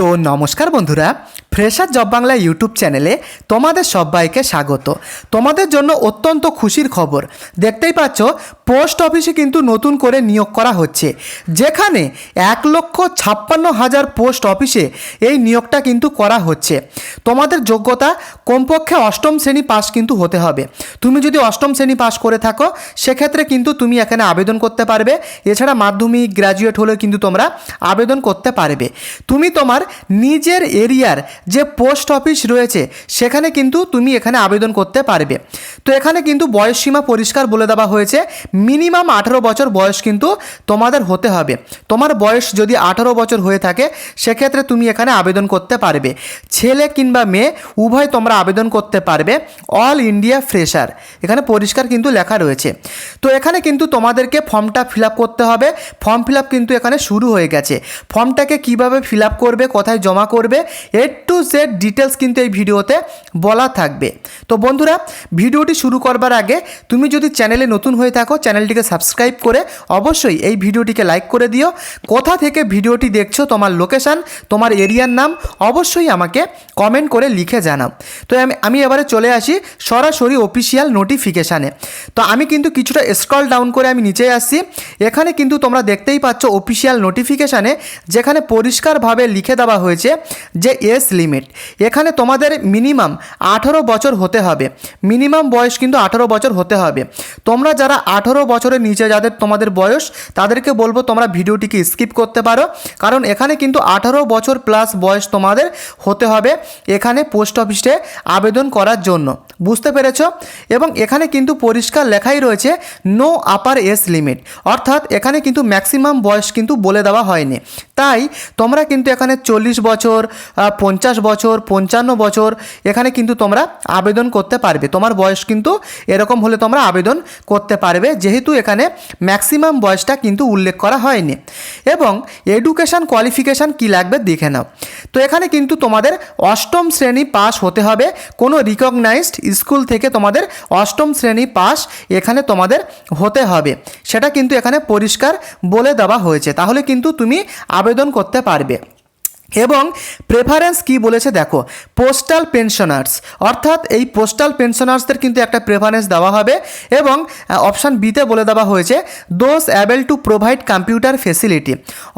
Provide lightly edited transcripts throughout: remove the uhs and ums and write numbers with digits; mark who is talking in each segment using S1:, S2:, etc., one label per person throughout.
S1: তো নমস্কার বন্ধুরা, ফ্রেশার জব বাংলা ইউটিউব চ্যানেলে তোমাদের সবাইকে স্বাগত। তোমাদের জন্য অত্যন্ত খুশির খবর, দেখতেই পাচ্ছ পোস্ট অফিসে কিন্তু নতুন করে নিয়োগ করা হচ্ছে, যেখানে 1,56,000 পোস্ট অফিসে এই নিয়োগটা কিন্তু করা হচ্ছে। তোমাদের যোগ্যতা কমপক্ষে অষ্টম শ্রেণী পাস কিন্তু হতে হবে। তুমি যদি অষ্টম শ্রেণী পাস করে থাকো সেক্ষেত্রে কিন্তু তুমি এখানে আবেদন করতে পারবে। এছাড়া মাধ্যমিক গ্র্যাজুয়েট হলেও কিন্তু তোমরা আবেদন করতে পারবে। তুমি তোমার নিজের এরিয়ার যে পোস্ট অফিস রয়েছে সেখানে কিন্তু তুমি এখানে আবেদন করতে পারবে। তো এখানে কিন্তু বয়স সীমা পরিষ্কার বলে দেওয়া হয়েছে, মিনিমাম 18 বছর বয়স কিন্তু তোমাদের হতে হবে। তোমার বয়স যদি 18 বছর হয়ে থাকে সেক্ষেত্রে তুমি এখানে আবেদন করতে পারবে। ছেলে কিংবা মেয়ে উভয় তোমরা আবেদন করতে পারবে। অল ইন্ডিয়া ফ্রেশার এখানে পরিষ্কার কিন্তু লেখা রয়েছে। তো এখানে কিন্তু তোমাদেরকে ফর্মটা ফিল আপ করতে হবে। ফর্ম ফিল আপ কিন্তু এখানে শুরু হয়ে গেছে। ফর্মটাকে কিভাবে ফিল আপ করবে, কোথায় জমা করবে, A to Z ডিটেলস কিন্তু এই ভিডিওতে বলা থাকবে। তো বন্ধুরা, ভিডিওটি শুরু করবার আগে তুমি যদি চ্যানেলে নতুন হয়ে থাকো চ্যানেলটিকে সাবস্ক্রাইব করে অবশ্যই এই ভিডিওটিকে লাইক করে দিও। কোথা থেকে ভিডিওটি দেখছো, তোমার লোকেশান, তোমার এরিয়ার নাম অবশ্যই আমাকে কমেন্ট করে লিখে জানাও। তো আমি এবারে চলে আসি সরাসরি অফিসিয়াল নোটিফিকেশানে। তো আমি কিন্তু কিছুটা স্ক্রল ডাউন করে আমি নিচে আসছি। এখানে কিন্তু তোমরা দেখতেই পাচ্ছ অফিসিয়াল নোটিফিকেশানে, যেখানে পরিষ্কারভাবে লিখে দেওয়া হয়েছে যে এজ লিমিট। এখানে তোমাদের মিনিমাম 18 বছর হতে হবে। মিনিমাম বয়স কিন্তু 18 বছর হতে হবে। তোমরা যারা 18 বছরের নিচে যাদের তোমাদের বয়স, তাদেরকে বলবো তোমরা ভিডিওটিকে স্কিপ করতে পারো, কারণ এখানে কিন্তু 18 বছর প্লাস বয়স তোমাদের হতে হবে এখানে পোস্ট অফিসে আবেদন করার জন্য। বুঝতে পেরেছ? এবং এখানে কিন্তু পরিষ্কার লেখাই রয়েছে নো আপার এজ লিমিট, অর্থাৎ এখানে কিন্তু ম্যাক্সিমাম বয়স কিন্তু বলে দেওয়া হয়নি। তাই তোমরা কিন্তু এখানে 40 বছর, 50 বছর, 55 বছর এখানে কিন্তু তোমরা আবেদন করতে পারবে। তোমার বয়স কিন্তু এরকম হলে তোমরা আবেদন করতে পারবে, যেহেতু এখানে ম্যাক্সিমাম বয়সটা কিন্তু উল্লেখ করা হয়নি। এবং এডুকেশান কোয়ালিফিকেশান কী লাগবে দেখে নাও। তো এখানে কিন্তু তোমাদের অষ্টম শ্রেণী পাস হতে হবে। কোনো রিকগনাইজড স্কুল থেকে তোমাদের অষ্টম শ্রেণী পাস এখানে তোমাদের হতে হবে, সেটা কিন্তু এখানে পরিষ্কার বলে দেওয়া হয়েছে। তাহলে কিন্তু তুমি আবেদন করতে পারবে। এবং প্রেফারেন্স কি বলেছে দেখো, পোস্টাল পেনশনার্স, অর্থাৎ এই পোস্টাল পেনশনার্সদের কিন্তু একটা প্রেফারেন্স দেওয়া হবে। এবং অপশান বিতে বলে দেওয়া হয়েছে those able to provide computer facility,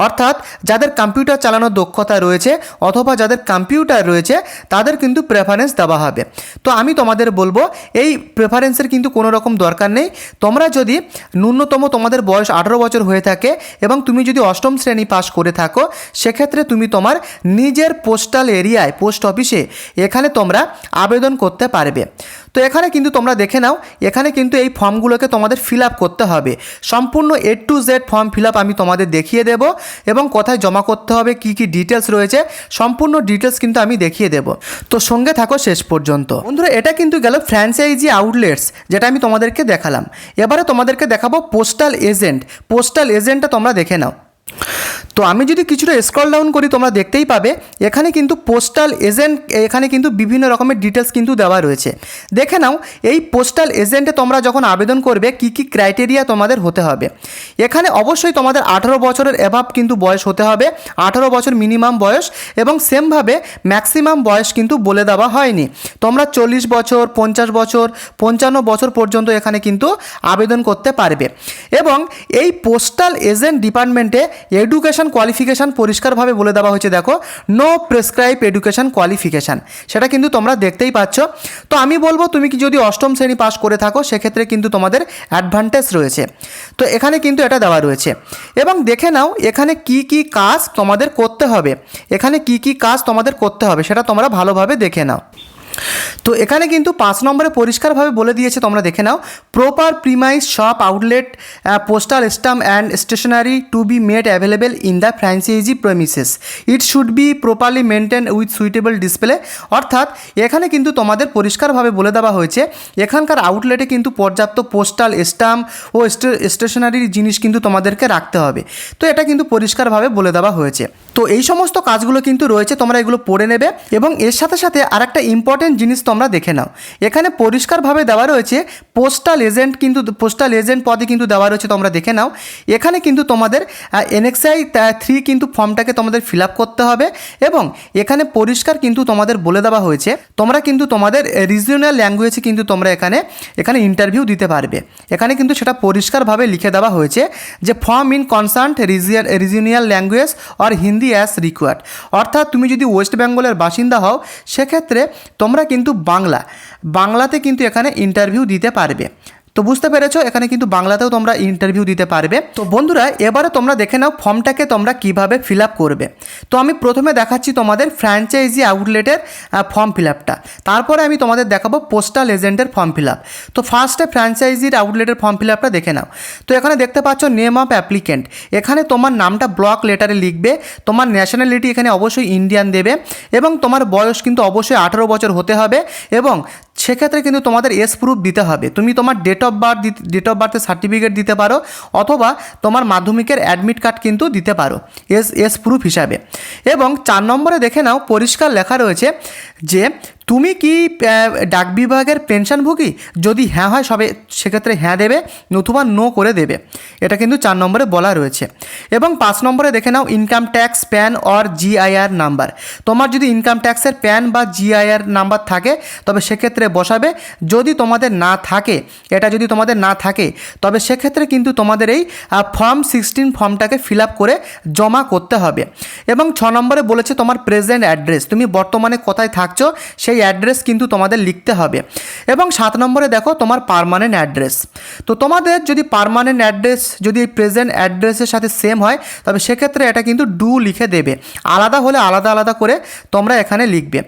S1: অর্থাৎ যাদের কম্পিউটার চালানোর দক্ষতা রয়েছে অথবা যাদের কম্পিউটার রয়েছে তাদের কিন্তু প্রেফারেন্স দেওয়া হবে। তো আমি তোমাদের বলবো এই প্রেফারেন্সের কিন্তু কোনো রকম দরকার নেই। তোমরা যদি ন্যূনতম তোমাদের বয়স 18 বছর হয়ে থাকে এবং তুমি যদি অষ্টম শ্রেণী পাস করে থাকো সেক্ষেত্রে তুমি তোমার নিজের পোস্টাল এরিয়ায় পোস্ট অফিসে এখানে তোমরা আবেদন করতে পারবে। তো এখানে কিন্তু তোমরা দেখে নাও, এখানে কিন্তু এই ফর্মগুলোকে তোমাদের ফিল আপ করতে হবে। সম্পূর্ণ A to Z form fill up আমি তোমাদের দেখিয়ে দেব এবং কোথায় জমা করতে হবে, কি কি ডিটেলস রয়েছে সম্পূর্ণ ডিটেলস কিন্তু আমি দেখিয়ে দেব। তো সঙ্গে থাকো শেষ পর্যন্ত। বন্ধুরা, এটা কিন্তু গেল ফ্র্যাঞ্চাইজি আউটলেটস, যেটা আমি তোমাদেরকে দেখালাম। এবারে তোমাদেরকে দেখাবো পোস্টাল এজেন্ট। পোস্টাল এজেন্টটা তোমরা দেখে নাও। তো আমি যদি কিছুটা স্ক্রল ডাউন করি তোমরা দেখতেই পাবে এখানে কিন্তু পোস্টাল এজেন্ট, এখানে কিন্তু বিভিন্ন রকমের ডিটেলস কিন্তু দেওয়া রয়েছে। দেখে নাও এই পোস্টাল এজেন্টে তোমরা যখন আবেদন করবে কি কি ক্রাইটেরিয়া তোমাদের হতে হবে। এখানে অবশ্যই তোমাদের 18 বছরের অ্যাভাব কিন্তু বয়স হতে হবে, 18 বছর মিনিমাম বয়স। এবং সেমভাবে ম্যাক্সিমাম বয়স কিন্তু বলে দেওয়া হয়নি। তোমরা 40 বছর, 50 বছর, 55 বছর পর্যন্ত এখানে কিন্তু আবেদন করতে পারবে। এবং এই পোস্টাল এজেন্ট ডিপার্টমেন্টে এডুকেশান কোয়ালিফিকেশান পরিষ্কারভাবে বলে দেওয়া হয়েছে। দেখো, নো প্রেসক্রাইব এডুকেশান কোয়ালিফিকেশান, সেটা কিন্তু তোমরা দেখতেই পাচ্ছ। তো আমি বলবো তুমি কি যদি অষ্টম শ্রেণী পাস করে থাকো সেক্ষেত্রে কিন্তু তোমাদের অ্যাডভান্টেজ রয়েছে। তো এখানে কিন্তু এটা দেওয়া রয়েছে। এবং দেখে নাও এখানে কি কি কাজ তোমাদের করতে হবে, এখানে কি কি কাজ তোমাদের করতে হবে সেটা তোমরা ভালোভাবে দেখে নাও। তো এখানে কিন্তু 5 নম্বরে পরিষ্কারভাবে বলে দিয়েছে, তোমরা দেখে নাও। Proper premise shop outlet postal stamp and stationery to be made available in the franchise premises, it should be properly maintain with suitable display. অর্থাৎ এখানে কিন্তু তোমাদের পরিষ্কারভাবে বলে দেওয়া হয়েছে এখানকার আউটলেটে কিন্তু পর্যাপ্ত পোস্টাল স্ট্যাম্প ও স্টেশনারির জিনিস কিন্তু তোমাদেরকে রাখতে হবে। তো এটা কিন্তু পরিষ্কারভাবে বলে দেওয়া হয়েছে। তো এই সমস্ত কাজগুলো কিন্তু রয়েছে, তোমরা এগুলো পড়ে নেবে। এবং এর সাথে সাথে আরেকটা ইম্পর্টেন্ট ইম্পর্টেন্ট জিনিস তোমরা দেখে নাও। এখানে পরিষ্কারভাবে দেওয়া রয়েছে পোস্টাল এজেন্ট, কিন্তু পোস্টাল এজেন্ট পদে কিন্তু দেওয়া রয়েছে, তোমরা দেখে নাও। এখানে কিন্তু তোমাদের NXI 3 কিন্তু ফর্মটাকে তোমাদের ফিল আপ করতে হবে এবং এখানে পরিষ্কার কিন্তু তোমাদের বলে দেওয়া হয়েছে তোমরা কিন্তু তোমাদের রিজিওনাল ল্যাঙ্গুয়েজে কিন্তু তোমরা এখানে ইন্টারভিউ দিতে পারবে। এখানে কিন্তু সেটা পরিষ্কারভাবে লিখে দেওয়া হয়েছে যে form in concern regional language or Hindi as required. অর্থাৎ তুমি যদি ওয়েস্ট বেঙ্গলের বাসিন্দা হও সেক্ষেত্রে তোমরা কিন্তু বাংলাতে কিন্তু এখানে ইন্টারভিউ দিতে পারবে। তো বুঝতে পেরেছো, এখানে কিন্তু বাংলাতেও তোমরা ইন্টারভিউ দিতে পারবে। তো বন্ধুরা এবারে তোমরা দেখে নাও ফর্মটাকে তোমরা কিভাবে ফিল আপ করবে। তো আমি প্রথমে দেখাচ্ছি তোমাদের ফ্র্যাঞ্চাইজি আউটলেটের ফর্ম ফিল আপটা, তারপরে আমি তোমাদের দেখাবো পোস্টাল এজেন্টের ফর্ম ফিল আপ। তো ফার্স্টে ফ্র্যাঞ্চাইজির আউটলেটের ফর্ম ফিল আপটা দেখে নাও। তো এখানে দেখতে পাচ্ছ নেম অফ অ্যাপ্লিকেন্ট, এখানে তোমার নামটা ব্লক লেটারে লিখবে, তোমার ন্যাশনালিটি এখানে অবশ্যই ইন্ডিয়ান দেবে এবং তোমার বয়স কিন্তু অবশ্যই 18 বছর হতে হবে এবং সেক্ষেত্রে কিন্তু তোমাদের এজ প্রুফ দিতে হবে। তুমি তোমার ডেট অফ বার্থের সার্টিফিকেট দিতে পারো অথবা তোমার মাধ্যমিকের অ্যাডমিট কার্ড কিন্তু দিতে পারো এজ প্রুফ হিসাবে। এবং 4 নম্বরে দেখে নাও পরিষ্কার লেখা রয়েছে যে তুমি কি ডাক বিভাগের পেনশনভোগী, যদি হ্যাঁ হয় সেক্ষেত্রে হ্যাঁ দেবে, নতুবা নো করে দেবে। এটা কিন্তু 4 নম্বরে বলা রয়েছে। এবং 5 নম্বরে দেখে নাও income tax PAN or GIR number. তোমার যদি ইনকাম ট্যাক্সের প্যান বা GIR নাম্বার থাকে তবে সেক্ষেত্রে বসাবে, যদি তোমাদের না থাকে, এটা যদি তোমাদের না থাকে তবে সেক্ষেত্রে কিন্তু তোমাদের এই ফর্ম 16 ফর্মটাকে ফিল আপ করে জমা করতে হবে। এবং 6 নম্বরে বলেছে তোমার প্রেজেন্ট অ্যাড্রেস, তুমি বর্তমানে কোথায় থাকছো সেই অ্যাড্রেস কিন্তু তোমাদের লিখতে হবে। এবং 7 নম্বরে দেখো তোমার পার্মানেন্ট অ্যাড্রেস। তো তোমাদের যদি পার্মানেন্ট অ্যাড্রেস যদি প্রেজেন্ট অ্যাড্রেসের সাথে সেম হয় তবে সেক্ষেত্রে এটা কিন্তু ডু লিখে দেবে, আলাদা হলে আলাদা আলাদা করে তোমরা এখানে লিখবে।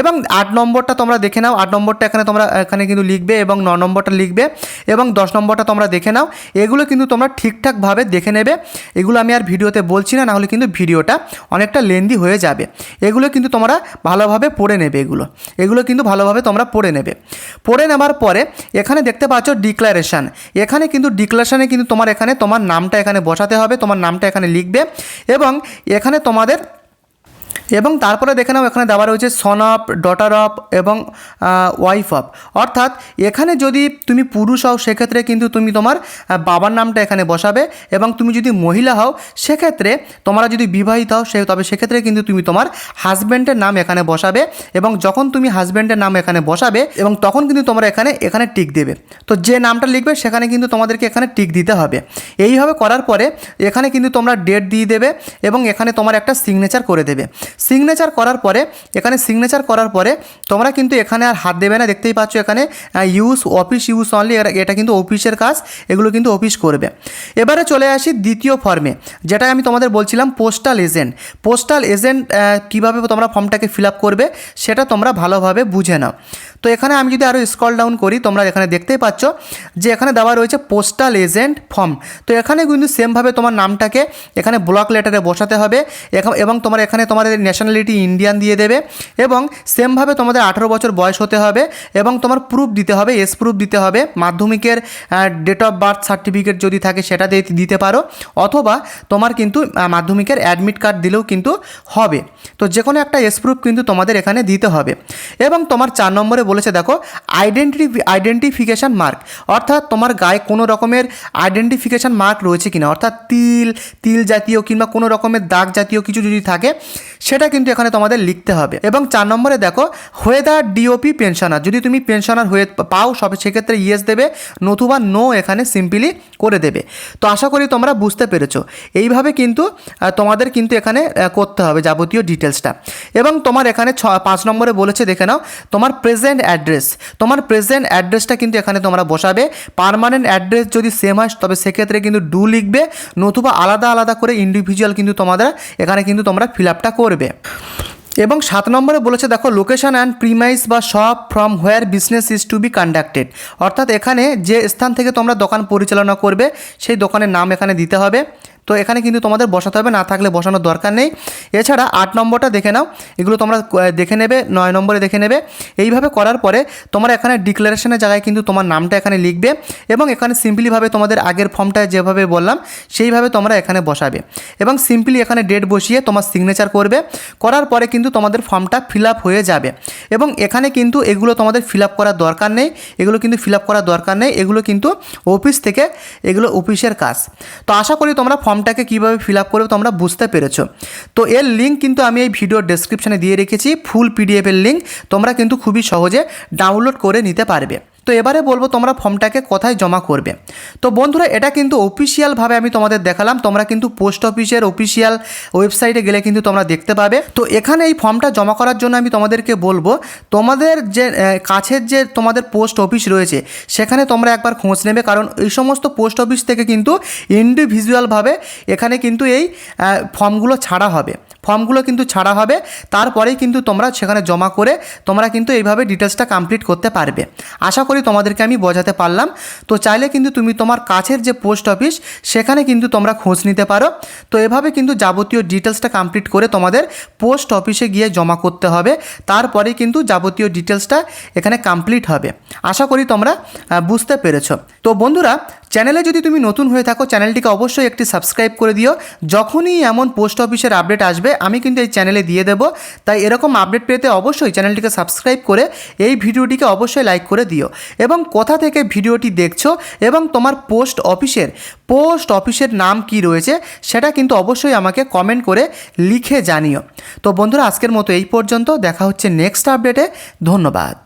S1: এবং 8 নম্বরটা তোমরা দেখে নাও, 8 নম্বরটা এখানে কিন্তু লিখবে এবং 9 নম্বরটা লিখবে এবং 10 নম্বরটা তোমরা দেখে নাও। এগুলো কিন্তু তোমরা ঠিকঠাকভাবে দেখে নেবে। এগুলো আমি আর ভিডিওতে বলছি না, নাহলে কিন্তু ভিডিওটা অনেকটা লেন্দি হয়ে যাবে। এগুলো কিন্তু তোমরা ভালোভাবে পড়ে নেবে, এগুলো কিন্তু ভালোভাবে তোমরা পড়ে নেবে। পড়ে নেবার পরে এখানে দেখতে পাচ্ছ ডিক্লারেশান, এখানে কিন্তু ডিক্লারেশানে কিন্তু তোমার নামটা এখানে বসাতে হবে, তোমার নামটা এখানে লিখবে এবং এখানে তোমাদের এবং তারপরে দেখে নাও এখানে দেওয়া রয়েছে সন অফ, ডটার অফ এবং ওয়াইফ অফ। অর্থাৎ এখানে যদি তুমি পুরুষ হও সেক্ষেত্রে কিন্তু তুমি তোমার বাবার নামটা এখানে বসাবে এবং তুমি যদি মহিলা হও সেক্ষেত্রে তোমরা যদি বিবাহিত হও তবে সেক্ষেত্রে কিন্তু তুমি তোমার হাজব্যান্ডের নাম এখানে বসাবে এবং যখন তুমি হাজব্যান্ডের নাম এখানে বসাবে এবং তখন কিন্তু তোমরা এখানে টিক দেবে। তো যে নামটা লিখবে সেখানে কিন্তু তোমাদেরকে এখানে টিক দিতে হবে। এইভাবে করার পরে এখানে কিন্তু তোমরা ডেট দিয়ে দেবে এবং এখানে তোমার একটা সিগনেচার করে দেবে। সিগনেচার করার পরে তোমরা কিন্তু এখানে আর হাত দেবে না, দেখতেই পাচ্ছ এখানে অফিস ইউজ অনলি, এটা কিন্তু অফিসের কাজ, এগুলো কিন্তু অফিস করবে। এবারে চলে আসি দ্বিতীয় ফর্মে, যেটা আমি তোমাদের বলছিলাম পোস্টাল এজেন্ট কীভাবে তোমরা ফর্মটাকে ফিল আপ করবে সেটা তোমরা ভালোভাবে বুঝে নাও। তো এখানে আমি যদি আরও স্ক্রল ডাউন করি তোমরা এখানে দেখতেই পাচ্ছ যে এখানে দেওয়া রয়েছে পোস্টাল এজেন্ট ফর্ম। তো এখানে কিন্তু সেমভাবে তোমার নামটাকে এখানে ব্লক লেটারে বসাতে হবে এবং তোমাদের ন্যাশনালিটি ইন্ডিয়ান দিয়ে দেবে এবং সেমভাবে তোমাদের 18 বছর বয়স হতে হবে এবং তোমার প্রুফ দিতে হবে, এজ প্রুফ দিতে হবে, মাধ্যমিকের ডেট অফ বার্থ সার্টিফিকেট যদি থাকে সেটা দিতে পারো অথবা তোমার কিন্তু মাধ্যমিকের অ্যাডমিট কার্ড দিলেও কিন্তু হবে। তো যে কোনো একটা এজ প্রুফ কিন্তু তোমাদের এখানে দিতে হবে। এবং তোমার 4 নম্বরে বলেছে দেখো আইডেন্টিফিকেশান মার্ক, অর্থাৎ তোমার গায়ে কোনো রকমের আইডেন্টিফিকেশান মার্ক রয়েছে কিনা, অর্থাৎ তিল জাতীয় কিংবা কোনো রকমের দাগ জাতীয় কিছু যদি থাকে সেটা কিন্তু এখানে তোমাদের লিখতে হবে। এবং 4 নম্বরে দেখো হোয়েদার ডিওপি পেনশনার, যদি তুমি পেনশনার হয়ে পাও সেক্ষেত্রে ইয়েস দেবে, নতুবা নো এখানে সিম্পলি করে দেবে। তো আশা করি তোমরা বুঝতে পেরেছো। এইভাবে কিন্তু তোমাদের কিন্তু এখানে করতে হবে যাবতীয় ডিটেলসটা। এবং তোমার এখানে 5 নম্বরে বলেছে দেখে নাও তোমার প্রেজেন্ট অ্যাড্রেসটা কিন্তু এখানে তোমরা বসাবে। পার্মানেন্ট অ্যাড্রেস যদি সেম হয় তবে সেক্ষেত্রে কিন্তু ডু লিখবে, নতুবা আলাদা আলাদা করে ইন্ডিভিজুয়াল কিন্তু এখানে কিন্তু তোমরা ফিল আপটা করবে। এবং 7 নম্বরে বলেছে দেখো লোকেশন অ্যান্ড প্রিমাইস বা shop from where business is to be conducted, অর্থাৎ এখানে যে স্থান থেকে তোমরা দোকান পরিচালনা করবে সেই দোকানের নাম এখানে দিতে হবে। তো এখানে কিন্তু তোমাদের বসাতে হবে, না থাকলে বসানোর দরকার নেই। এছাড়া 8 নম্বরটা দেখে নাও, এগুলো তোমরা দেখে নেবে, 9 নম্বরে দেখে নেবে। এইভাবে করার পরে তোমরা এখানে ডিক্লারেশনের জায়গায় কিন্তু তোমার নামটা এখানে লিখবে এবং এখানে সিম্পলিভাবে তোমাদের আগের ফর্মটা যেভাবে বললাম সেইভাবে তোমরা এখানে বসাবে এবং সিম্পলি এখানে ডেট বসিয়ে তোমার সিগনেচার করবে। করার পরে কিন্তু তোমাদের ফর্মটা ফিল আপ হয়ে যাবে এবং এখানে কিন্তু এগুলো তোমাদের ফিল আপ করার দরকার নেই, এগুলো কিন্তু ফিল আপ করার দরকার নেই, এগুলো কিন্তু অফিস থেকে, এগুলো অফিসের কাজ। তো আশা করি তোমরা ফর্মটাকে কীভাবে ফিল আপ করবে তোমরা বুঝতে পেরেছো। তো এর লিঙ্ক কিন্তু আমি এই ভিডিওর ডেসক্রিপশানে দিয়ে রেখেছি, ফুল পিডিএফের লিঙ্ক, তোমরা কিন্তু খুবই সহজে ডাউনলোড করে নিতে পারবে। তো এবারে বলবো তোমরা ফর্মটাকে কোথায় জমা করবে। তো বন্ধুরা এটা কিন্তু অফিসিয়ালভাবে আমি তোমাদের দেখালাম, তোমরা কিন্তু পোস্ট অফিসের অফিসিয়াল ওয়েবসাইটে গেলে কিন্তু তোমরা দেখতে পাবে। তো এখানে এই ফর্মটা জমা করার জন্য আমি তোমাদেরকে বলবো তোমাদের যে কাছের যে তোমাদের পোস্ট অফিস রয়েছে সেখানে তোমরা একবার খোঁজ নেবে, কারণ এই সমস্ত পোস্ট অফিস থেকে কিন্তু ইন্ডিভিজুয়ালভাবে এখানে কিন্তু এই ফর্মগুলো ছাড়া হবে, ফর্মগুলো কিন্তু ছাড়া হবে, তারপরেই কিন্তু তোমরা সেখানে জমা করে তোমরা কিন্তু এইভাবে ডিটেলসটা কমপ্লিট করতে পারবে। আশা করি তোমাদেরকে আমি বোঝাতে পারলাম। তো চাইলে কিন্তু তুমি তোমার কাছের যে পোস্ট অফিস সেখানে কিন্তু তোমরা খোঁজ নিতে পারো। তো এভাবে কিন্তু যাবতীয় ডিটেলসটা কমপ্লিট করে তোমাদের পোস্ট অফিসে গিয়ে জমা করতে হবে, তারপরেই কিন্তু যাবতীয় ডিটেলসটা এখানে কমপ্লিট হবে। আশা করি তোমরা বুঝতে পেরেছো। তো বন্ধুরা চ্যানেলে যদি তুমি নতুন হয়ে থাকো চ্যানেলটিকে অবশ্যই একটি সাবস্ক্রাইব করে দিও, যখনই এমন পোস্ট অফিসের আপডেট আসবে আমি কিন্তু এই চ্যানেলে দিয়ে দেবো। তাই এরকম আপডেট পেতে অবশ্যই চ্যানেলটিকে সাবস্ক্রাইব করে এই ভিডিওটিকে অবশ্যই লাইক করে দিও এবং কোথা থেকে ভিডিওটি দেখছো এবং তোমার পোস্ট অফিসের নাম কি রয়েছে সেটা কিন্তু অবশ্যই আমাকে কমেন্ট করে লিখে জানিও। তো বন্ধুরা আজকের মতো এই পর্যন্ত, দেখা হচ্ছে নেক্সট আপডেটে। ধন্যবাদ।